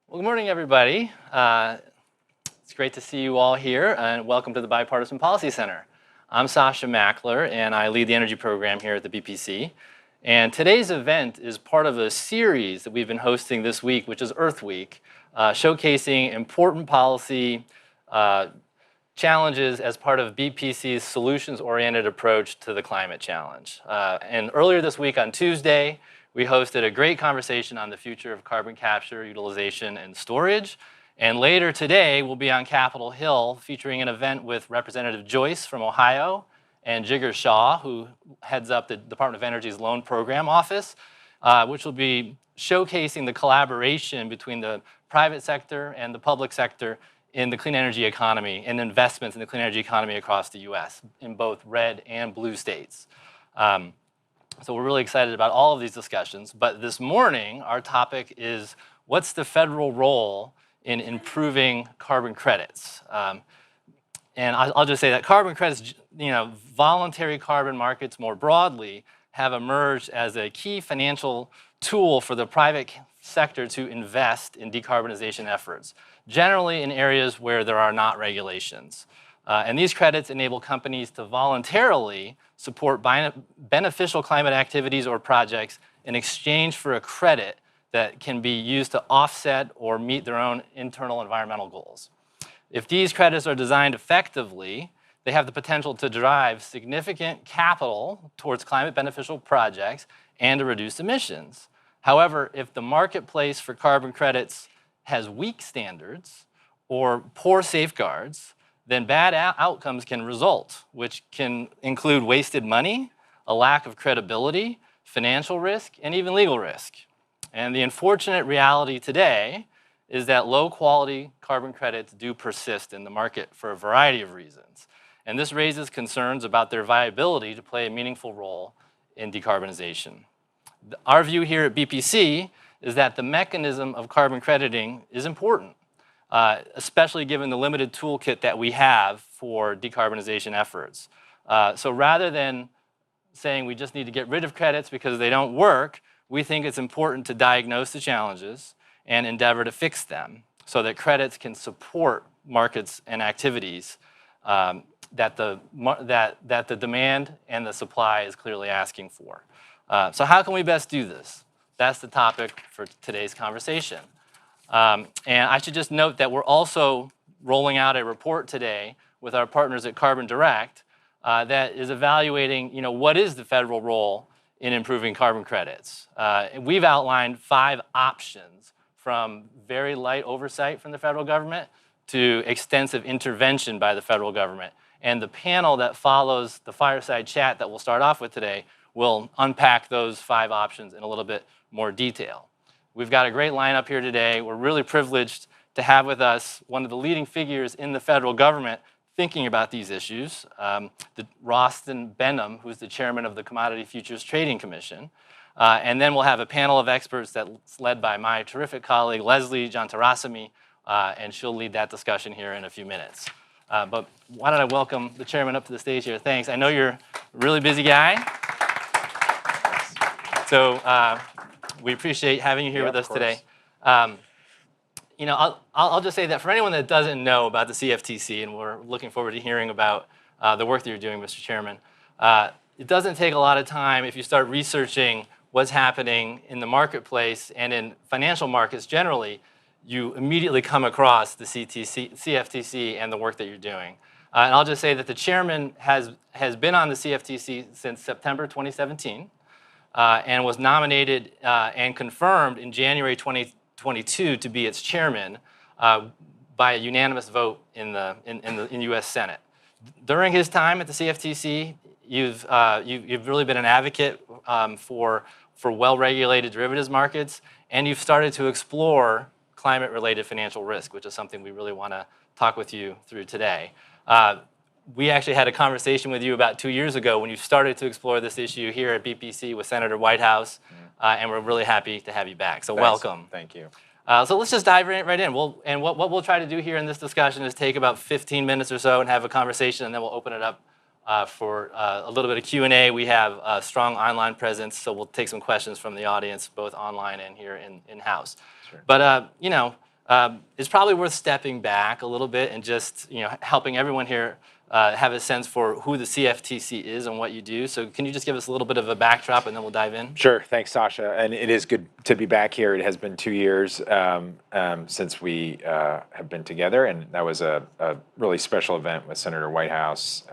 Well, good morning, everybody. It's great to see you all here, and welcome to the Bipartisan Policy Center. I'm Sasha Mackler, and I lead the energy program here at the BPC. And today's event is part of a series that we've been hosting this week, which is Earth Week, showcasing important policy challenges as part of BPC's solutions-oriented approach to the climate challenge. And earlier this week on Tuesday, we hosted a great conversation on the future of carbon capture, utilization, and storage. And later today, we'll be on Capitol Hill featuring an event with Representative Joyce from Ohio and Jigar Shah, who heads up the Department of Energy's Loan Program Office, which will be showcasing the collaboration between the private sector and the public sector in the clean energy economy and investments in the clean energy economy across the US in both red and blue states. So we're really excited about all of these discussions. But this morning, our topic is what's the federal role in improving carbon credits? And I'll just say that carbon credits, voluntary carbon markets more broadly have emerged as a key financial tool for the private sector to invest in decarbonization efforts, generally in areas where there are not regulations. And these credits enable companies to voluntarily support beneficial climate activities or projects in exchange for a credit that can be used to offset or meet their own internal environmental goals. If these credits are designed effectively, they have the potential to drive significant capital towards climate beneficial projects and to reduce emissions. However, if the marketplace for carbon credits has weak standards or poor safeguards, then bad outcomes can result, which can include wasted money, a lack of credibility, financial risk, and even legal risk. And the unfortunate reality today is that low-quality carbon credits do persist in the market for a variety of reasons. And this raises concerns about their viability to play a meaningful role in decarbonization. Our view here at BPC is that the mechanism of carbon crediting is important, especially given the limited toolkit that we have for decarbonization efforts. So rather than saying we just need to get rid of credits because they don't work, we think it's important to diagnose the challenges and endeavor to fix them so that credits can support markets and activities that the demand and the supply is clearly asking for. So how can we best do this? That's the topic for today's conversation. And I should just note that we're also rolling out a report today with our partners at Carbon Direct that is evaluating, what is the federal role in improving carbon credits. We've outlined 5 options, from very light oversight from the federal government to extensive intervention by the federal government. And the panel that follows the Fireside chat that we'll start off with today will unpack those 5 options in a little bit more detail. We've got a great lineup here today. We're really privileged to have with us one of the leading figures in the federal government thinking about these issues, Rostin Behnam, who's the chairman of the Commodity Futures Trading Commission. And then we'll have a panel of experts that's led by my terrific colleague, Leslie Jantarasamy, and she'll lead that discussion here in a few minutes. But why don't I welcome the chairman up to the stage here? Thanks. I know you're a really busy guy. So we appreciate having you here with us today. I'll just say that for anyone that doesn't know about the CFTC, and we're looking forward to hearing about the work that you're doing, Mr. Chairman, it doesn't take a lot of time if you start researching what's happening in the marketplace and in financial markets generally. You immediately come across the CFTC and the work that you're doing. And I'll just say that the chairman has been on the CFTC since September 2017 and was nominated and confirmed in January 2022 to be its chairman by a unanimous vote in the U.S. Senate. During his time at the CFTC, you've really been an advocate for well-regulated derivatives markets, and you've started to explore climate-related financial risk, which is something we really want to talk with you through today. We actually had a conversation with you about 2 years ago when you started to explore this issue here at BPC with Senator Whitehouse, and we're really happy to have you back. So welcome. Thank you. So let's just dive right in. What we'll try to do here in this discussion is take about 15 minutes or so and have a conversation, and then we'll open it up for a little bit of Q&A. We have a strong online presence, so we'll take some questions from the audience, both online and here in-house. Sure. But, It's probably worth stepping back a little bit and just helping everyone here have a sense for who the CFTC is and what you do. So can you just give us a little bit of a backdrop and then we'll dive in? Sure. Thanks, Sasha. And it is good to be back here. It has been 2 years since we have been together, and that was a really special event with Senator Whitehouse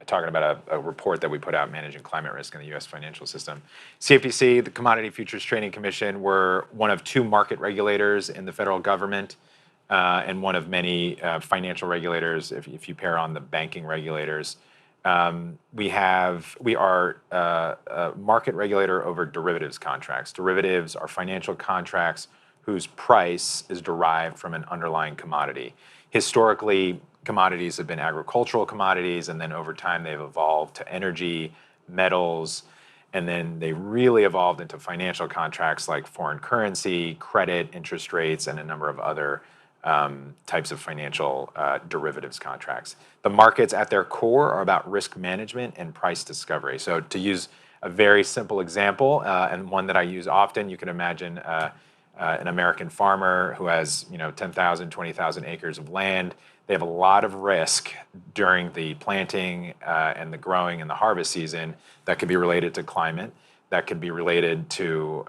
talking about a report that we put out managing climate risk in the U.S. financial system. CFTC, the Commodity Futures Trading Commission, we're one of 2 market regulators in the federal government and one of many financial regulators if you pair on the banking regulators. We are a market regulator over derivatives contracts. Derivatives are financial contracts whose price is derived from an underlying commodity. Historically, commodities have been agricultural commodities, and then over time they've evolved to energy, metals, and then they really evolved into financial contracts like foreign currency, credit, interest rates, and a number of other types of financial derivatives contracts. The markets at their core are about risk management and price discovery. So to use a very simple example, and one that I use often, you can imagine an American farmer who has 10,000, 20,000 acres of land. They have a lot of risk during the planting and the growing and the harvest season that could be related to climate, that could be related to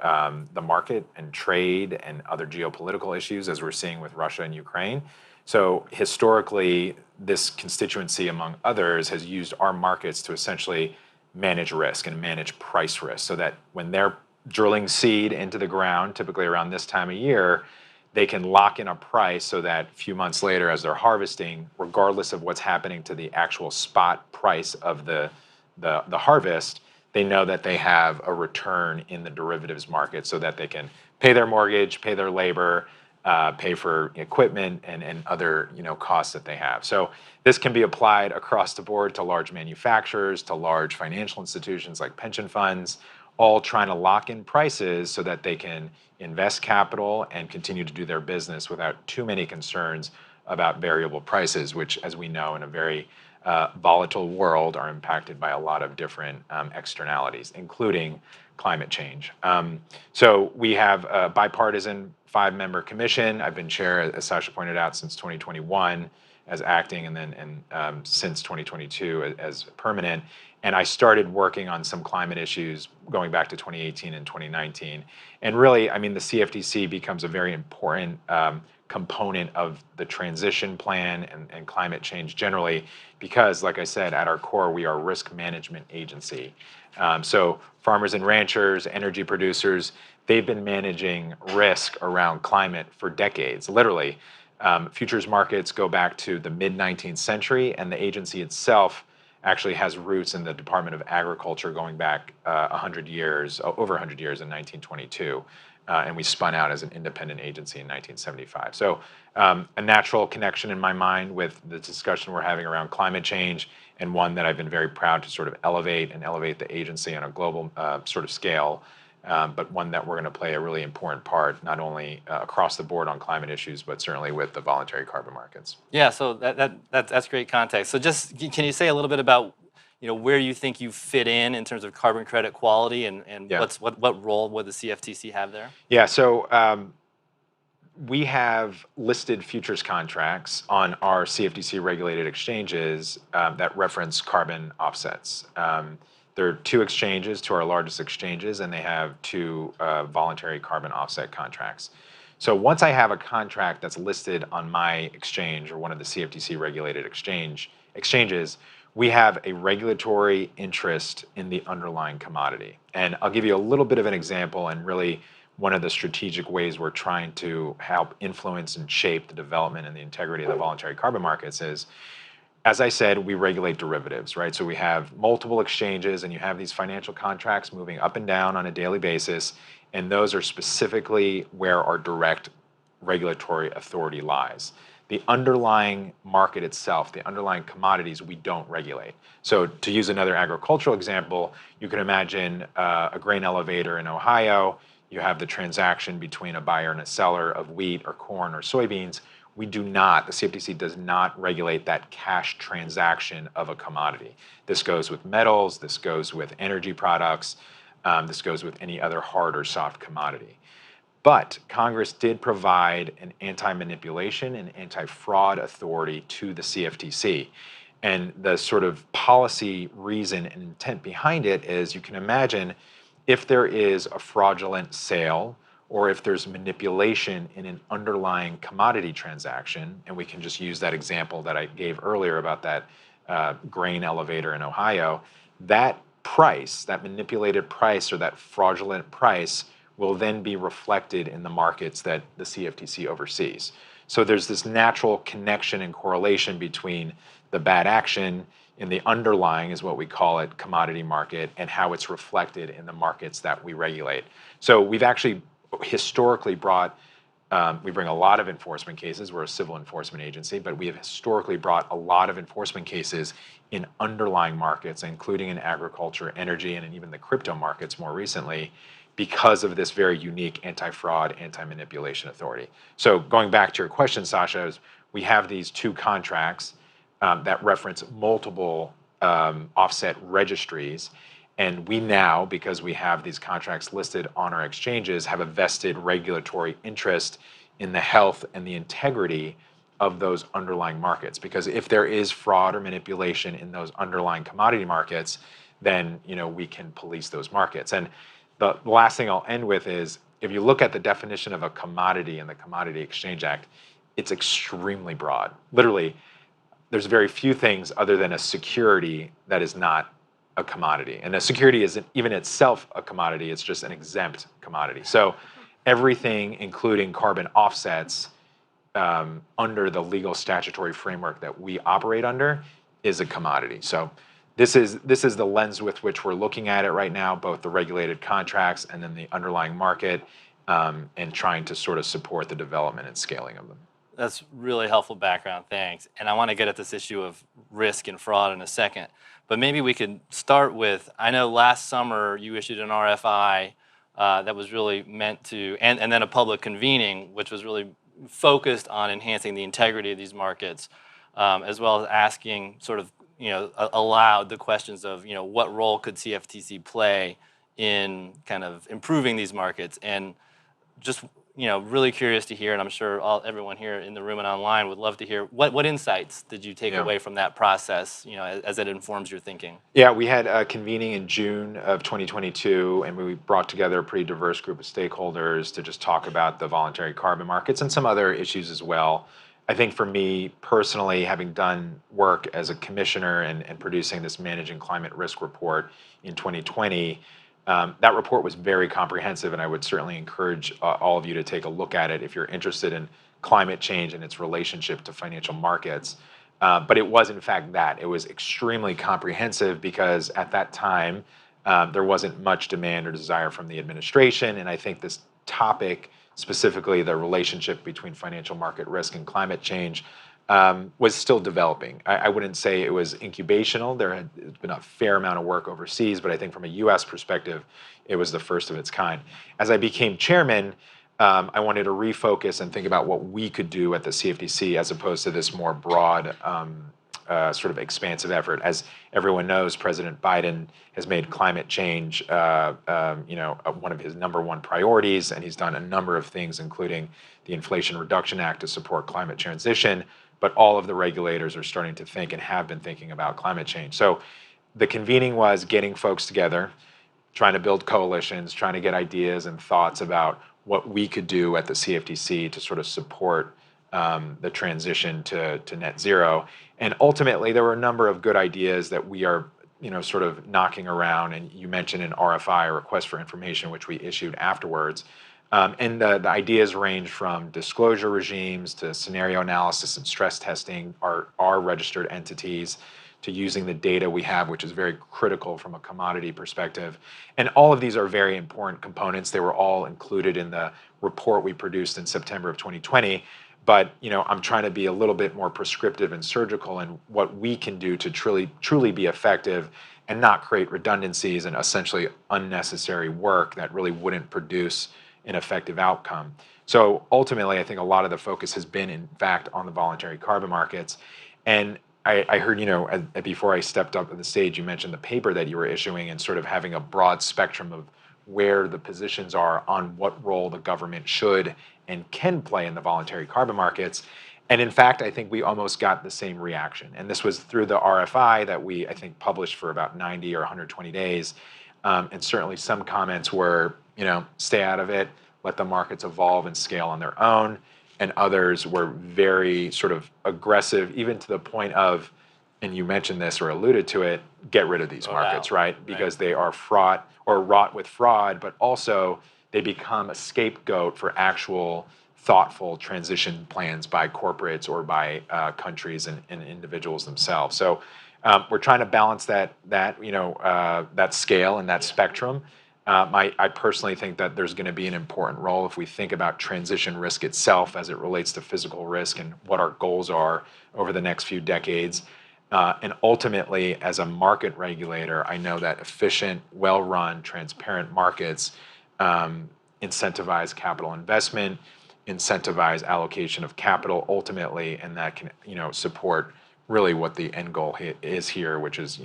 the market and trade and other geopolitical issues, as we're seeing with Russia and Ukraine. So historically, this constituency, among others, has used our markets to essentially manage risk and manage price risk, so that when they're drilling seed into the ground, typically around this time of year, they can lock in a price so that a few months later, as they're harvesting, regardless of what's happening to the actual spot price of the harvest, they know that they have a return in the derivatives market so that they can pay their mortgage, pay their labor, pay for equipment and other costs that they have. So this can be applied across the board to large manufacturers, to large financial institutions like pension funds, all trying to lock in prices so that they can invest capital and continue to do their business without too many concerns about variable prices, which, as we know, in a very volatile world, are impacted by a lot of different externalities, including climate change. So we have a bipartisan 5-member commission. I've been chair, as Sasha pointed out, since 2021 as acting, and then since 2022 as permanent. And I started working on some climate issues going back to 2018 and 2019. And really, I mean, the CFTC becomes a very important component of the transition plan and climate change generally, because, like I said, at our core, we are a risk management agency. So farmers and ranchers, energy producers, they've been managing risk around climate for decades, literally. Futures markets go back to the mid-19th century, and the agency itself actually has roots in the Department of Agriculture going back 100 years, over 100 years in 1922. And we spun out as an independent agency in 1975. So a natural connection in my mind with the discussion we're having around climate change, and one that I've been very proud to sort of elevate the agency on a global sort of scale, but one that we're going to play a really important part, not only across the board on climate issues, but certainly with the voluntary carbon markets. Yeah, so that's great context. So just can you say a little bit about where you think you fit in terms of carbon credit quality, and Yeah. what role would the CFTC have there? Yeah, so we have listed futures contracts on our CFTC regulated exchanges that reference carbon offsets. There are 2 exchanges, 2 our largest exchanges, and they have 2 voluntary carbon offset contracts. So once I have a contract that's listed on my exchange or one of the CFTC regulated exchanges, we have a regulatory interest in the underlying commodity. And I'll give you a little bit of an example, and really one of the strategic ways we're trying to help influence and shape the development and the integrity of the voluntary carbon markets is, as I said, we regulate derivatives, right? So we have multiple exchanges, and you have these financial contracts moving up and down on a daily basis, and those are specifically where our direct regulatory authority lies. The underlying market itself, the underlying commodities, we don't regulate. So to use another agricultural example, you can imagine a grain elevator in Ohio. You have the transaction between a buyer and a seller of wheat or corn or soybeans. We do not, the CFTC does not regulate that cash transaction of a commodity. This goes with metals, this goes with energy products, this goes with any other hard or soft commodity. But Congress did provide an anti-manipulation and anti-fraud authority to the CFTC. And the sort of policy reason and intent behind it is, you can imagine, if there is a fraudulent sale or if there's manipulation in an underlying commodity transaction, and we can just use that example that I gave earlier about that grain elevator in Ohio, that price, that manipulated price or that fraudulent price, will then be reflected in the markets that the CFTC oversees. So there's this natural connection and correlation between the bad action in the underlying, is what we call it, commodity market, and how it's reflected in the markets that we regulate. So we've actually historically brought, we bring a lot of enforcement cases. We're a civil enforcement agency, but we have historically brought a lot of enforcement cases in underlying markets, including in agriculture, energy, and even the crypto markets more recently, because of this very unique anti-fraud, anti-manipulation authority. So going back to your question, Sasha, is we have these two contracts that reference multiple offset registries. And we now, because we have these contracts listed on our exchanges, have a vested regulatory interest in the health and the integrity of those underlying markets. Because if there is fraud or manipulation in those underlying commodity markets, then we can police those markets. And the last thing I'll end with is, if you look at the definition of a commodity in the Commodity Exchange Act, it's extremely broad. Literally, there's very few things other than a security that is not a commodity. And a security isn't even itself a commodity, it's just an exempt commodity. So everything, including carbon offsets, under the legal statutory framework that we operate under, is a commodity. So this is the lens with which we're looking at it right now, both the regulated contracts and then the underlying market, and trying to sort of support the development and scaling of them. That's really helpful background, thanks. And I want to get at this issue of risk and fraud in a second. But maybe we could start with, I know last summer you issued an RFI that was really meant to, and then a public convening, which was really focused on enhancing the integrity of these markets, as well as asking sort of, aloud the questions of, what role could CFTC play in kind of improving these markets. And just, really curious to hear, and I'm sure everyone here in the room and online would love to hear, what insights did you take away from that process, as it informs your thinking? Yeah, we had a convening in June of 2022, and we brought together a pretty diverse group of stakeholders to just talk about the voluntary carbon markets and some other issues as well. I think for me personally, having done work as a commissioner and producing this Managing Climate Risk report in 2020, that report was very comprehensive, and I would certainly encourage all of you to take a look at it if you're interested in climate change and its relationship to financial markets. But it was in fact that. It was extremely comprehensive because at that time, there wasn't much demand or desire from the administration, and I think this topic, specifically the relationship between financial market risk and climate change, was still developing. I wouldn't say it was incubational. There had been a fair amount of work overseas, but I think from a US perspective, it was the first of its kind. As I became chairman, I wanted to refocus and think about what we could do at the CFTC as opposed to this more broad, sort of expansive effort. As everyone knows, President Biden has made climate change one of his #1 priorities, and he's done a number of things, including the Inflation Reduction Act to support climate transition. But all of the regulators are starting to think and have been thinking about climate change. So the convening was getting folks together, trying to build coalitions, trying to get ideas and thoughts about what we could do at the CFTC to sort of support the transition to net zero. And ultimately, there were a number of good ideas that we are sort of knocking around. And you mentioned an RFI, a request for information, which we issued afterwards. And the ideas range from disclosure regimes to scenario analysis and stress testing, our registered entities, to using the data we have, which is very critical from a commodity perspective. And all of these are very important components. They were all included in the report we produced in September of 2020. But I'm trying to be a little bit more prescriptive and surgical in what we can do to truly be effective and not create redundancies and essentially unnecessary work that really wouldn't produce an effective outcome. So ultimately, I think a lot of the focus has been, in fact, on the voluntary carbon markets. And I heard, before I stepped up on the stage, you mentioned the paper that you were issuing and sort of having a broad spectrum of where the positions are on what role the government should and can play in the voluntary carbon markets. And in fact, I think we almost got the same reaction. And this was through the RFI that we, I think, published for about 90 or 120 days. And certainly some comments were, stay out of it, let the markets evolve and scale on their own. And others were very sort of aggressive, even to the point of, and you mentioned this or alluded to it, get rid of these markets, right? Because they are fraught or wrought with fraud, but also they become a scapegoat for actual thoughtful transition plans by corporates or by countries and individuals themselves. So we're trying to balance that scale and that spectrum. I personally think that there's going to be an important role if we think about transition risk itself as it relates to physical risk and what our goals are over the next few decades. And ultimately, as a market regulator, I know that efficient, well-run, transparent markets incentivize capital investment, incentivize allocation of capital ultimately, and that can support really what the end goal is here, which is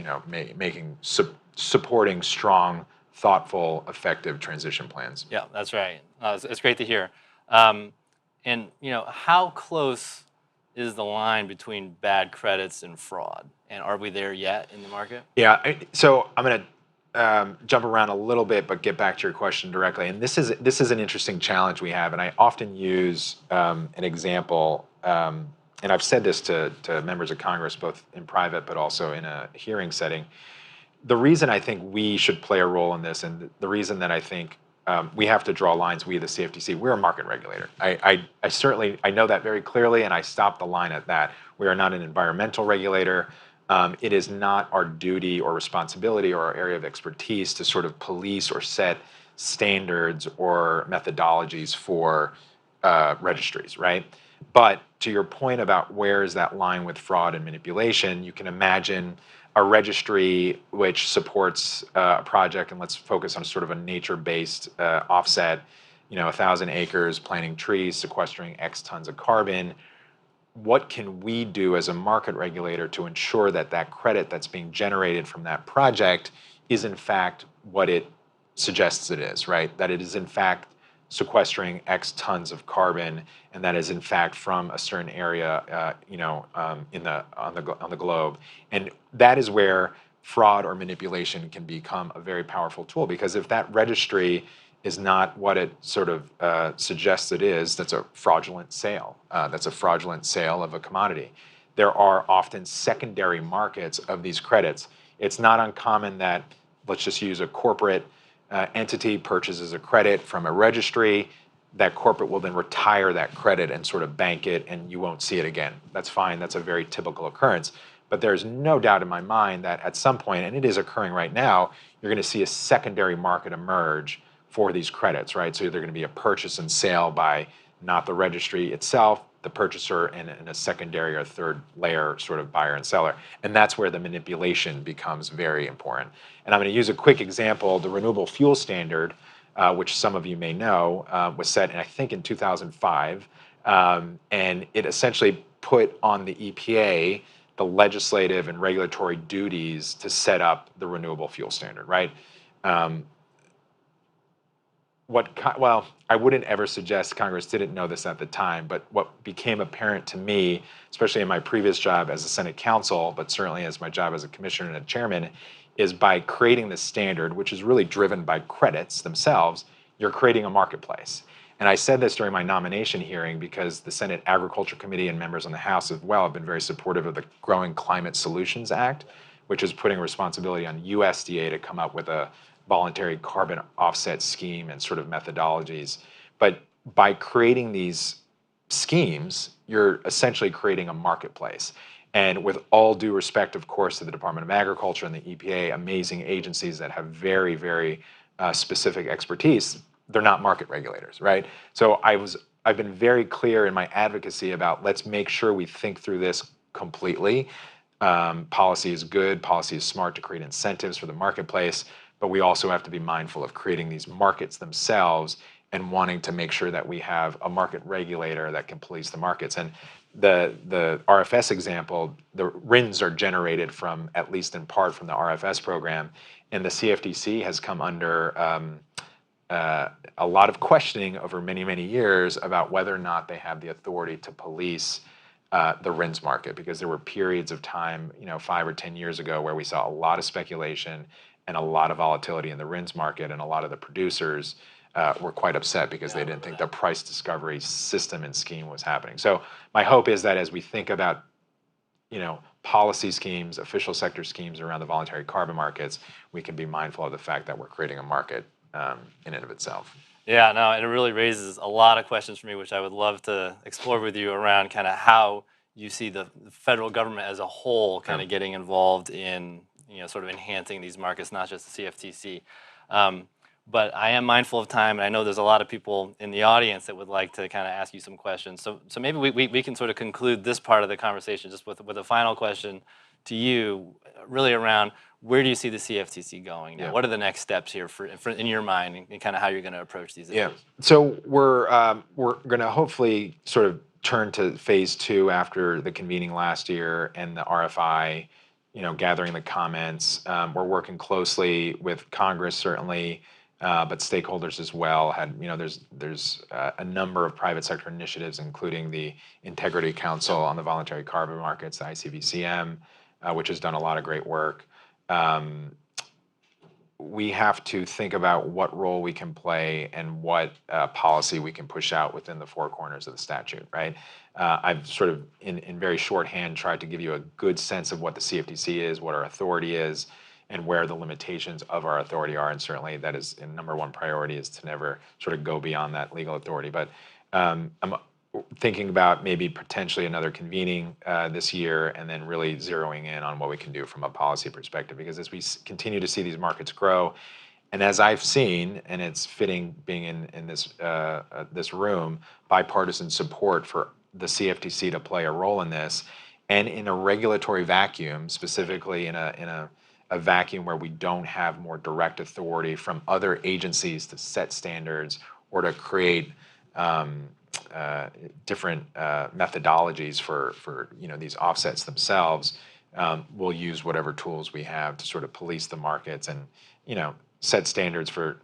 supporting strong, thoughtful, effective transition plans. Yeah, that's right. It's great to hear. And how close is the line between bad credits and fraud? And are we there yet in the market? Yeah, so I'm going to jump around a little bit, but get back to your question directly. And this is an interesting challenge we have, and I often use an example, and I've said this to members of Congress, both in private but also in a hearing setting. The reason I think we should play a role in this, and the reason that I think we have to draw lines, we the CFTC, we're a market regulator. I certainly know that very clearly, and I stop the line at that. We are not an environmental regulator. It is not our duty or responsibility or our area of expertise to sort of police or set standards or methodologies for registries, right? But to your point about where is that line with fraud and manipulation, you can imagine a registry which supports a project, and let's focus on sort of a nature-based offset, 1,000 acres, planting trees, sequestering X tons of carbon. What can we do as a market regulator to ensure that that credit that's being generated from that project is in fact what it suggests it is, right? That it is in fact sequestering X tons of carbon, and that is in fact from a certain area, on the globe. And that is where fraud or manipulation can become a very powerful tool, because if that registry is not what it sort of suggests it is, that's a fraudulent sale. That's a fraudulent sale of a commodity. There are often secondary markets of these credits. It's not uncommon that, let's just use a corporate entity purchases a credit from a registry. That corporate will then retire that credit and sort of bank it, and you won't see it again. That's fine. That's a very typical occurrence. But there's no doubt in my mind that at some point, and it is occurring right now, you're going to see a secondary market emerge for these credits, right? So they're going to be a purchase and sale by not the registry itself, the purchaser, and a secondary or third layer sort of buyer and seller. And that's where the manipulation becomes very important. And I'm going to use a quick example. The Renewable Fuel Standard, which some of you may know, was set, I think, in 2005. And it essentially put on the EPA the legislative and regulatory duties to set up the Renewable Fuel Standard, right? I wouldn't ever suggest Congress didn't know this at the time, but what became apparent to me, especially in my previous job as a Senate counsel, but certainly as my job as a commissioner and a chairman, is by creating this standard, which is really driven by credits themselves, you're creating a marketplace. And I said this during my nomination hearing because the Senate Agriculture Committee and members on the House as well have been very supportive of the Growing Climate Solutions Act, which is putting responsibility on USDA to come up with a voluntary carbon offset scheme and sort of methodologies. But by creating these schemes, you're essentially creating a marketplace. And with all due respect, of course, to the Department of Agriculture and the EPA, amazing agencies that have very, very specific expertise, they're not market regulators, right? So I've been very clear in my advocacy about let's make sure we think through this completely. Policy is good, policy is smart to create incentives for the marketplace, but we also have to be mindful of creating these markets themselves and wanting to make sure that we have a market regulator that can police the markets. And the RFS example, the RINs are generated from, at least in part, from the RFS program, and the CFTC has come under a lot of questioning over many, many years about whether or not they have the authority to police the RINs market, because there were periods of time, 5 or 10 years ago, where we saw a lot of speculation and a lot of volatility in the RINs market, and a lot of the producers were quite upset because they didn't think the price discovery system and scheme was happening. So my hope is that as we think about policy schemes, official sector schemes around the voluntary carbon markets, we can be mindful of the fact that we're creating a market in and of itself. Yeah, no, and it really raises a lot of questions for me, which I would love to explore with you around kind of how you see the federal government as a whole kind of getting involved in sort of enhancing these markets, not just the CFTC. But I am mindful of time, and I know there's a lot of people in the audience that would like to kind of ask you some questions. So maybe we can sort of conclude this part of the conversation just with a final question to you, really around where do you see the CFTC going now? What are the next steps here for in your mind, and kind of how you're going to approach these issues? Yeah. So we're going to hopefully sort of turn to phase 2 after the convening last year and the RFI, gathering the comments. We're working closely with Congress, certainly, but stakeholders as well. There's a number of private sector initiatives, including the Integrity Council on the Voluntary Carbon Markets, the ICVCM, which has done a lot of great work. We have to think about what role we can play and what policy we can push out within the 4 corners of the statute, right? I've sort of, in very shorthand, tried to give you a good sense of what the CFTC is, what our authority is, and where the limitations of our authority are. And certainly that is a number 1 priority, is to never sort of go beyond that legal authority. But I'm thinking about maybe potentially another convening this year, and then really zeroing in on what we can do from a policy perspective. Because as we continue to see these markets grow, and as I've seen, and it's fitting being in this room, bipartisan support for the CFTC to play a role in this, and in a regulatory vacuum, specifically in a vacuum where we don't have more direct authority from other agencies to set standards or to create different methodologies for these offsets themselves. We'll use whatever tools we have to sort of police the markets and set standards for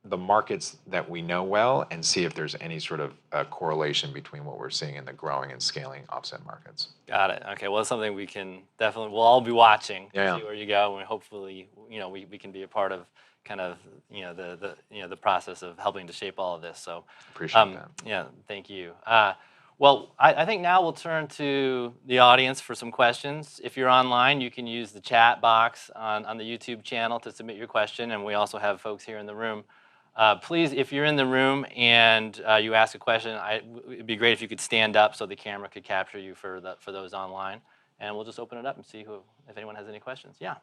the markets that we know well, and see if there's any sort of correlation between what we're seeing in the growing and scaling offset markets. Got it. Okay. Well, it's something we can definitely, we'll all be watching to see where you go, and hopefully, we can be a part of kind of the process of helping to shape all of this. So appreciate that. Yeah, thank you. Well, I think now we'll turn to the audience for some questions. If you're online, you can use the chat box on the YouTube channel to submit your question, and we also have folks here in the room. Please, if you're in the room and you ask a question, it'd be great if you could stand up so the camera could capture you for those online, and we'll just open it up and see if anyone has any questions. Yeah.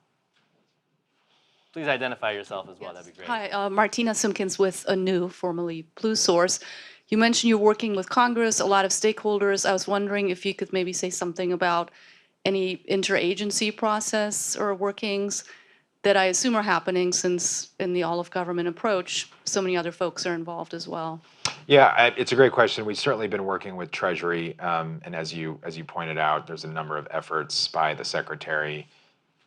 Please identify yourself as well. Yes. That'd be great. Hi, Martina Simpkins with ANEW, formerly Blue Source. You mentioned you're working with Congress, a lot of stakeholders. I was wondering if you could maybe say something about any interagency process or workings that I assume are happening, since in the all-of-government approach, so many other folks are involved as well. Yeah, it's a great question. We've certainly been working with Treasury, and as you pointed out, there's a number of efforts by the Secretary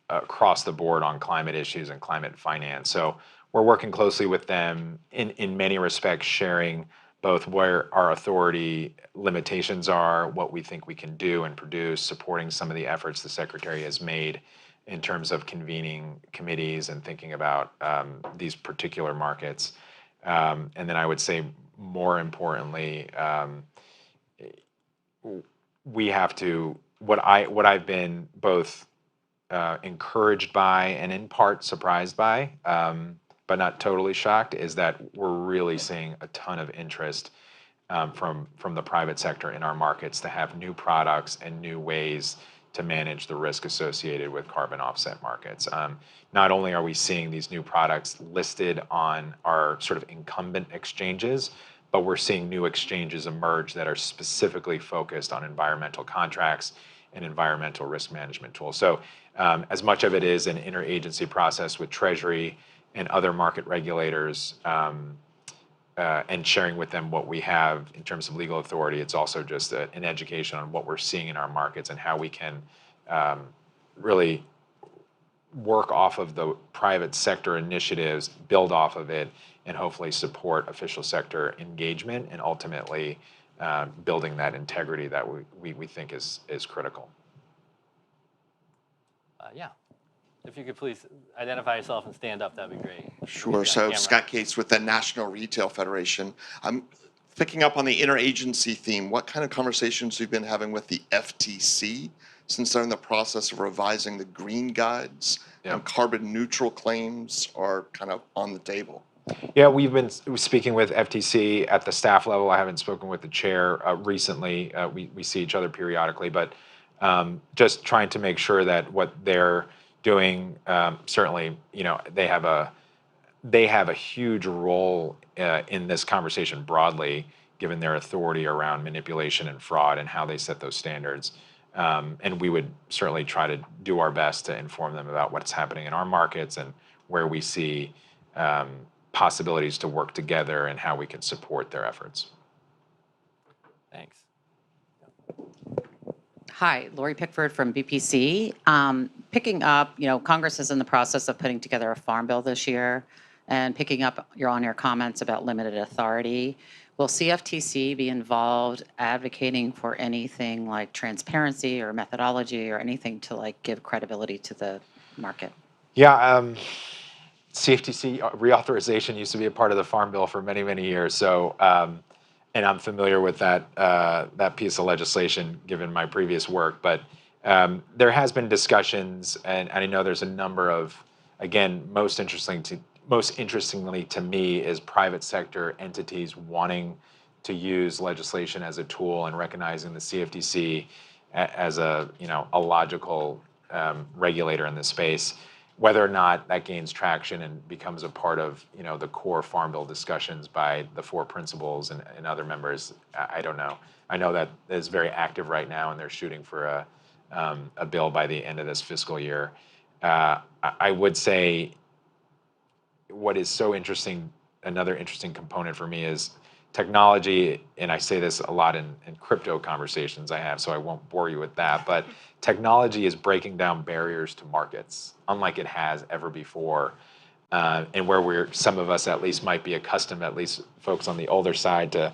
across the board on climate issues and climate finance. So we're working closely with them in many respects, sharing both where our authority limitations are, what we think we can do and produce, supporting some of the efforts the Secretary has made in terms of convening committees and thinking about these particular markets. And then I would say, more importantly, we have to, what I've been both encouraged by and in part surprised by, but not totally shocked, is that we're really seeing a ton of interest from the private sector in our markets to have new products and new ways to manage the risk associated with carbon offset markets. Not only are we seeing these new products listed on our sort of incumbent exchanges, but we're seeing new exchanges emerge that are specifically focused on environmental contracts and environmental risk management tools. So as much of it is an interagency process with Treasury and other market regulators, and sharing with them what we have in terms of legal authority, it's also just an education on what we're seeing in our markets and how we can really work off of the private sector initiatives, build off of it, and hopefully support official sector engagement and ultimately building that integrity that we think is critical. Yeah. If you could please identify yourself and stand up, that'd be great. Sure. So Scott Cates with the National Retail Federation. I'm picking up on the interagency theme. What kind of conversations have you been having with the FTC since they're in the process of revising the green guides and carbon neutral claims are kind of on the table? Yeah, we've been speaking with FTC at the staff level. I haven't spoken with the chair recently. We see each other periodically, but just trying to make sure that what they're doing, certainly, they have a huge role in this conversation broadly, given their authority around manipulation and fraud and how they set those standards. And we would certainly try to do our best to inform them about what's happening in our markets and where we see possibilities to work together and how we can support their efforts. Thanks. Hi, Lori Pickford from BPC. Picking up, Congress is in the process of putting together a farm bill this year, and picking up on your comments about limited authority. Will CFTC be involved advocating for anything like transparency or methodology or anything to give credibility to the market? Yeah, CFTC reauthorization used to be a part of the Farm Bill for many, many years. So, and I'm familiar with that piece of legislation given my previous work. But there has been discussions, and I know there's a number of, again, most interestingly to me is private sector entities wanting to use legislation as a tool and recognizing the CFTC as a logical regulator in this space. Whether or not that gains traction and becomes a part of the core Farm Bill discussions by the four principals and other members, I don't know. I know that is very active right now, and they're shooting for a bill by the end of this fiscal year. I would say what is so interesting, another interesting component for me is technology, and I say this a lot in crypto conversations I have, so I won't bore you with that, but technology is breaking down barriers to markets, unlike it has ever before, and where some of us at least might be accustomed, at least folks on the older side, to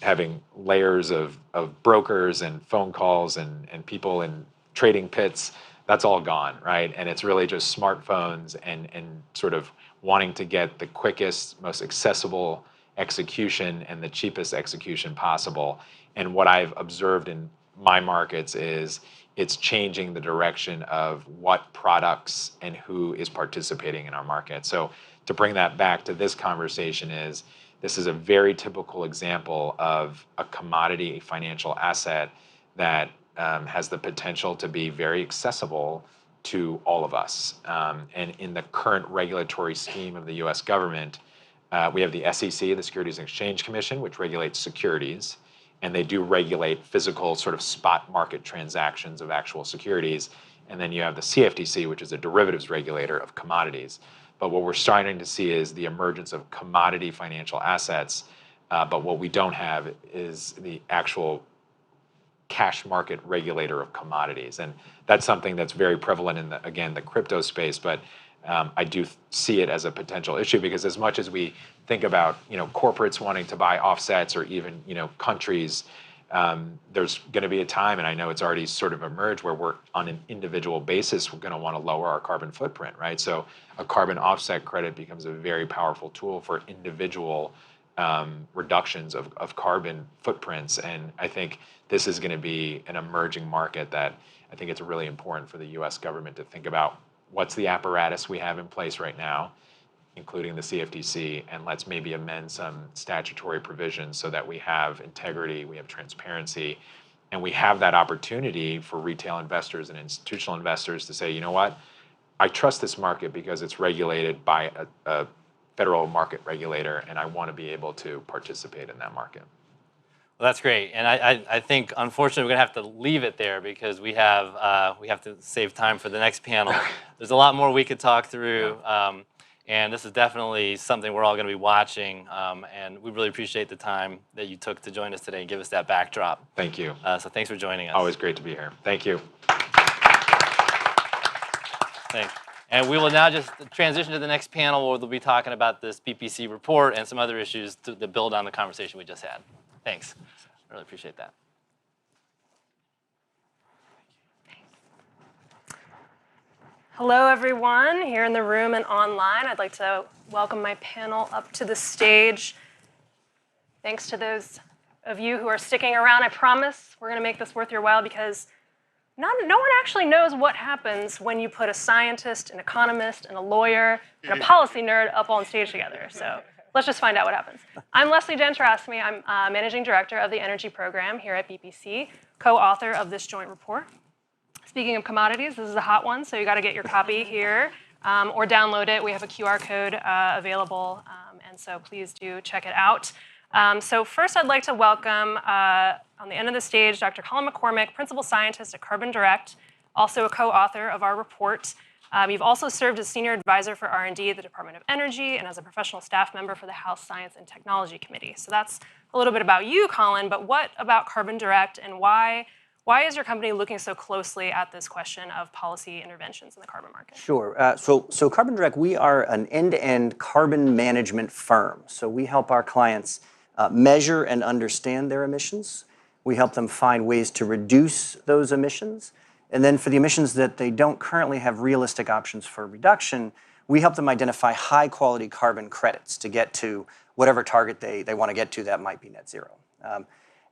having layers of brokers and phone calls and people in trading pits. That's all gone, right? And it's really just smartphones and sort of wanting to get the quickest, most accessible execution and the cheapest execution possible. And what I've observed in my markets is it's changing the direction of what products and who is participating in our market. So to bring that back to this conversation this is a very typical example of a commodity, a financial asset that has the potential to be very accessible to all of us. And in the current regulatory scheme of the US government, we have the SEC, the Securities and Exchange Commission, which regulates securities, and they do regulate physical sort of spot market transactions of actual securities. And then you have the CFTC, which is a derivatives regulator of commodities. But what we're starting to see is the emergence of commodity financial assets, but what we don't have is the actual cash market regulator of commodities. And that's something that's very prevalent in the crypto space, but I do see it as a potential issue because as much as we think about, corporates wanting to buy offsets or even, countries, there's going to be a time, and I know it's already sort of emerged, where we're on an individual basis, we're going to want to lower our carbon footprint, right? So a carbon offset credit becomes a very powerful tool for individual reductions of carbon footprints. And I think this is going to be an emerging market that I think it's really important for the US government to think about what's the apparatus we have in place right now, including the CFTC, and let's maybe amend some statutory provisions so that we have integrity, we have transparency, and we have that opportunity for retail investors and institutional investors to say, you know what, I trust this market because it's regulated by a federal market regulator, and I want to be able to participate in that market. Well, that's great, and I think unfortunately we're gonna have to leave it there because we have to save time for the next panel. There's a lot more we could talk through, and this is definitely something we're all gonna be watching, and we really appreciate the time that you took to join us today and give us that backdrop. Thank you. So thanks for joining us. Always great to be here. Thank you. Thanks. And we will now just transition to the next panel where we'll be talking about this BPC report and some other issues to build on the conversation we just had. Thanks. I really appreciate that. Hello, everyone here in the room and online. I'd like to welcome my panel up to the stage. Thanks to those of you who are sticking around. I promise we're going to make this worth your while because no one actually knows what happens when you put a scientist, an economist, and a lawyer, and a policy nerd up on stage together. So let's just find out what happens. I'm Leslie Denterasmy. I'm Managing Director of the Energy Program here at BPC, co-author of this joint report. Speaking of commodities, this is a hot one, so you got to get your copy here or download it. We have a QR code available, and so please do check it out. So first, I'd like to welcome, on the end of the stage, Dr. Colin McCormick, Principal Scientist at Carbon Direct, also a co-author of our report. You've also served as Senior Advisor for R&D at the Department of Energy and as a professional staff member for the House Science and Technology Committee. So that's a little bit about you, Colin, but what about Carbon Direct and why is your company looking so closely at this question of policy interventions in the carbon market? Sure. So Carbon Direct, we are an end-to-end carbon management firm. So we help our clients measure and understand their emissions. We help them find ways to reduce those emissions. And then for the emissions that they don't currently have realistic options for reduction, we help them identify high-quality carbon credits to get to whatever target they want to get to that might be net zero.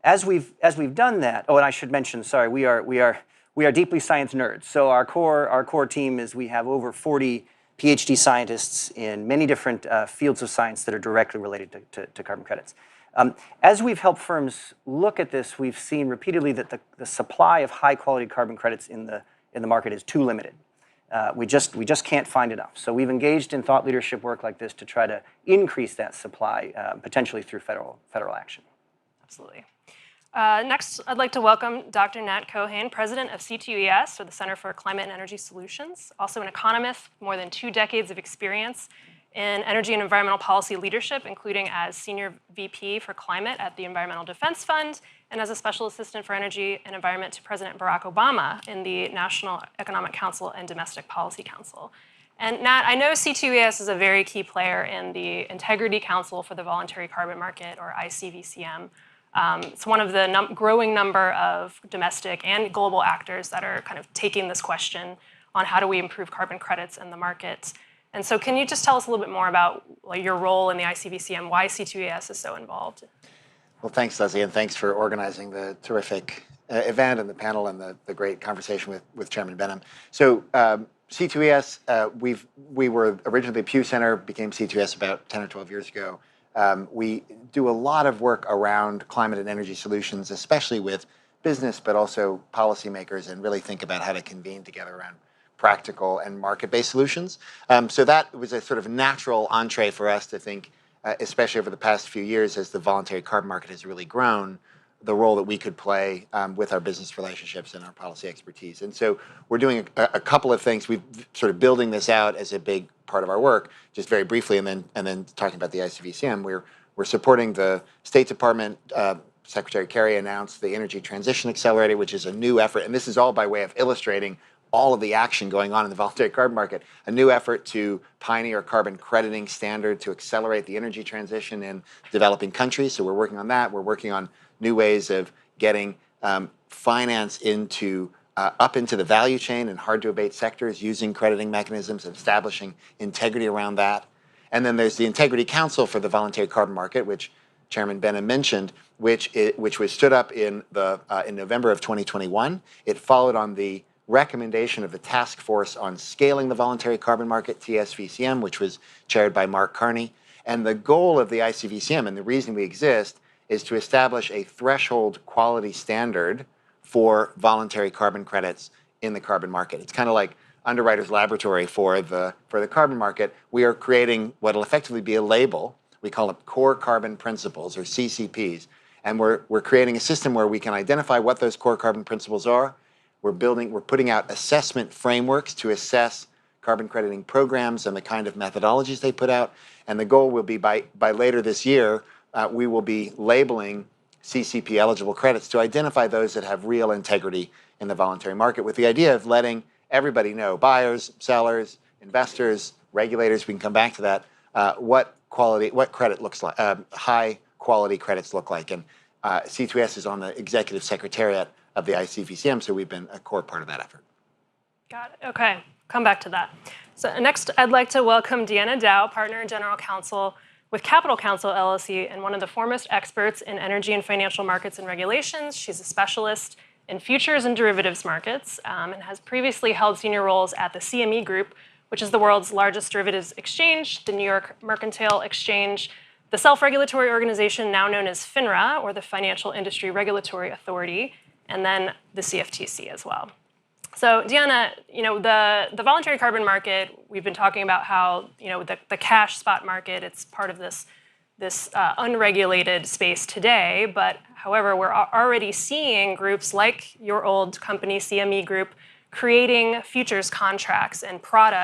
As we've done that, oh, and I should mention, sorry, we are deeply science nerds. So our core team is we have over 40 PhD scientists in many different fields of science that are directly related to carbon credits. As we've helped firms look at this, we've seen repeatedly that the supply of high quality carbon credits in the market is too limited. We just can't find enough. So we've engaged in thought leadership work like this to try to increase that supply, potentially through federal action. Absolutely. Next, I'd like to welcome Dr. Nat Cohen, President of C2ES, or the Center for Climate and Energy Solutions, also an economist with more than 2 decades of experience in energy and environmental policy leadership, including as Senior VP for Climate at the Environmental Defense Fund and as a Special Assistant for Energy and Environment to President Barack Obama in the National Economic Council and Domestic Policy Council. And Nat, I know C2ES is a very key player in the Integrity Council for the Voluntary Carbon Market, or ICVCM. It's one of the growing number of domestic and global actors that are kind of taking this question on how do we improve carbon credits in the market. And so can you just tell us a little bit more about your role in the ICVCM, why C2ES is so involved? Well, thanks, Leslie, and thanks for organizing the terrific event and the panel and the great conversation with Chairman Behnam. So C2ES, we were originally the Pew Center, became C2ES about 10 or 12 years ago. We do a lot of work around climate and energy solutions, especially with business, but also policymakers, and really think about how to convene together around practical and market-based solutions. So that was a sort of natural entree for us to think, especially over the past few years as the voluntary carbon market has really grown, the role that we could play with our business relationships and our policy expertise. And so we're doing a couple of things. We've sort of building this out as a big part of our work, just very briefly, and then talking about the ICVCM. We're supporting the State Department. Secretary Kerry announced the Energy Transition Accelerator, which is a new effort, and this is all by way of illustrating all of the action going on in the voluntary carbon market, a new effort to pioneer a carbon crediting standard to accelerate the energy transition in developing countries. So we're working on that. We're working on new ways of getting finance up into the value chain in hard-to-abate sectors using crediting mechanisms and establishing integrity around that. And then there's the Integrity Council for the Voluntary Carbon Market, which Chairman Behnam mentioned, which was stood up in November of 2021. It followed on the recommendation of the Task Force on Scaling the Voluntary Carbon Market, TSVCM, which was chaired by Mark Carney. And the goal of the ICVCM, and the reason we exist, is to establish a threshold quality standard for voluntary carbon credits in the carbon market. It's kind of like Underwriter's Laboratory for the carbon market. We are creating what will effectively be a label. We call it Core Carbon Principles, or CCPs. And we're creating a system where we can identify what those core carbon principles are. We're putting out assessment frameworks to assess carbon crediting programs and the kind of methodologies they put out. And the goal will be by later this year, we will be labeling CCP eligible credits to identify those that have real integrity in the voluntary market, with the idea of letting everybody know, buyers, sellers, investors, regulators, we can come back to that, what credit looks like, high quality credits look like. And C2S is on the executive secretariat of the ICVCM, so we've been a core part of that effort. Got it. Okay, come back to that. So next, I'd like to welcome Deanna Dow, Partner and General Counsel with Capital Counsel LLC and one of the foremost experts in energy and financial markets and regulations. She's a specialist in futures and derivatives markets and has previously held senior roles at the CME Group, which is the world's largest derivatives exchange, the New York Mercantile Exchange, the self-regulatory organization now known as FINRA, or the Financial Industry Regulatory Authority, and then the CFTC as well. So Deanna, the voluntary carbon market, we've been talking about how the cash spot market, it's part of this unregulated space today, but however, we're already seeing groups like your old company, CME Group, creating futures contracts and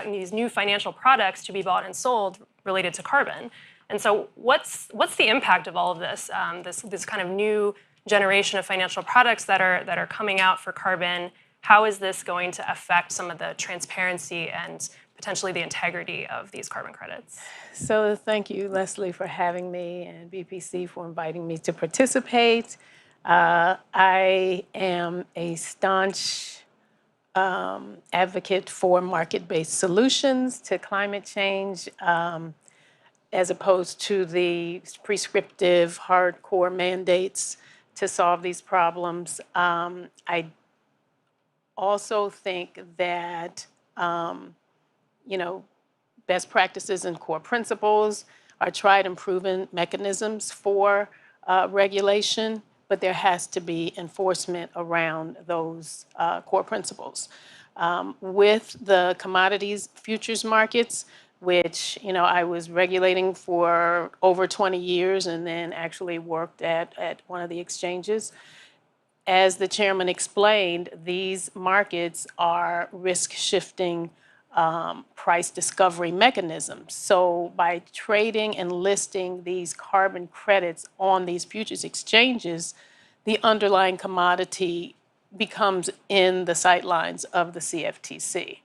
these new financial products to be bought and sold related to carbon. And so what's the impact of all of this, this kind of new generation of financial products that are coming out for carbon? How is this going to affect some of the transparency and potentially the integrity of these carbon credits? So thank you, Leslie, for having me, and BPC for inviting me to participate. I am a staunch advocate for market-based solutions to climate change, as opposed to the prescriptive, hardcore mandates to solve these problems. I also think that best practices and core principles are tried and proven mechanisms for regulation, but there has to be enforcement around those core principles. With the commodities futures markets, which I was regulating for over 20 years and then actually worked at one of the exchanges. As the chairman explained, these markets are risk-shifting price discovery mechanisms. So by trading and listing these carbon credits on these futures exchanges, the underlying commodity becomes in the sightlines of the CFTC.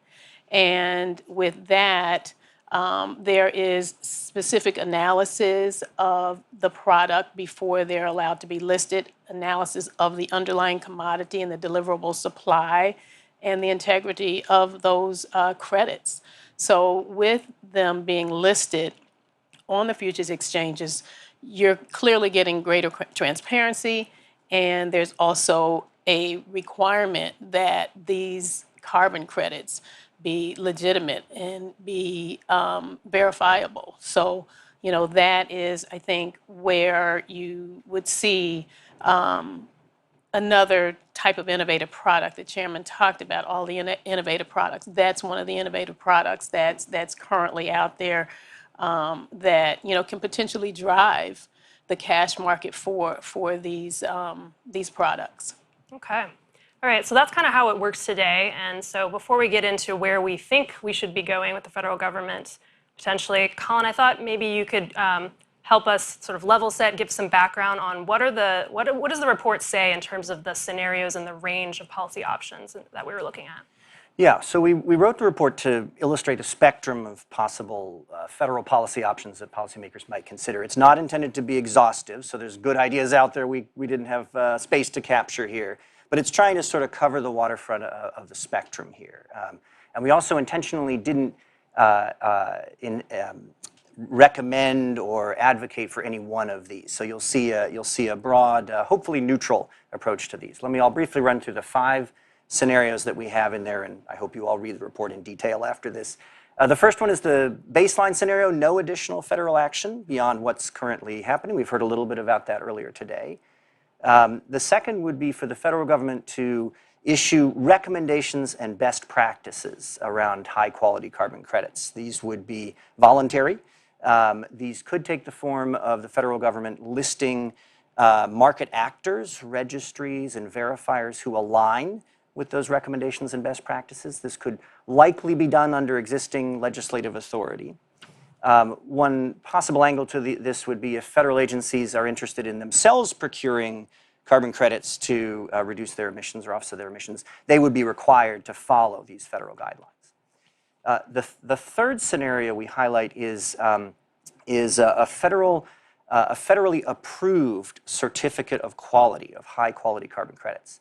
And with that, there is specific analysis of the product before they're allowed to be listed, analysis of the underlying commodity and the deliverable supply, and the integrity of those credits. So with them being listed on the futures exchanges, you're clearly getting greater transparency, and there's also a requirement that these carbon credits be legitimate and be verifiable. So, that is, I think, where you would see another type of innovative product. The chairman talked about all the innovative products. That's one of the innovative products that's currently out there that can potentially drive the cash market for these products. Okay. All right, so that's kind of how it works today. And so before we get into where we think we should be going with the federal government, potentially, Colin, I thought maybe you could help us sort of level set, give some background on what does the report say in terms of the scenarios and the range of policy options that we were looking at? Yeah, so we wrote the report to illustrate a spectrum of possible federal policy options that policymakers might consider. It's not intended to be exhaustive, so there's good ideas out there we didn't have space to capture here. But it's trying to sort of cover the waterfront of the spectrum here. And we also intentionally didn't recommend or advocate for any one of these. So you'll see a broad, hopefully neutral approach to these. I'll briefly run through the 5 scenarios that we have in there, and I hope you all read the report in detail after this. The first one is the baseline scenario, no additional federal action beyond what's currently happening. We've heard a little bit about that earlier today. The second would be for the federal government to issue recommendations and best practices around high-quality carbon credits. These would be voluntary. These could take the form of the federal government listing market actors, registries, and verifiers who align with those recommendations and best practices. This could likely be done under existing legislative authority. One possible angle to this would be if federal agencies are interested in themselves procuring carbon credits to reduce their emissions or offset their emissions, they would be required to follow these federal guidelines. The third scenario we highlight is a federally approved certificate of quality, of high quality carbon credits.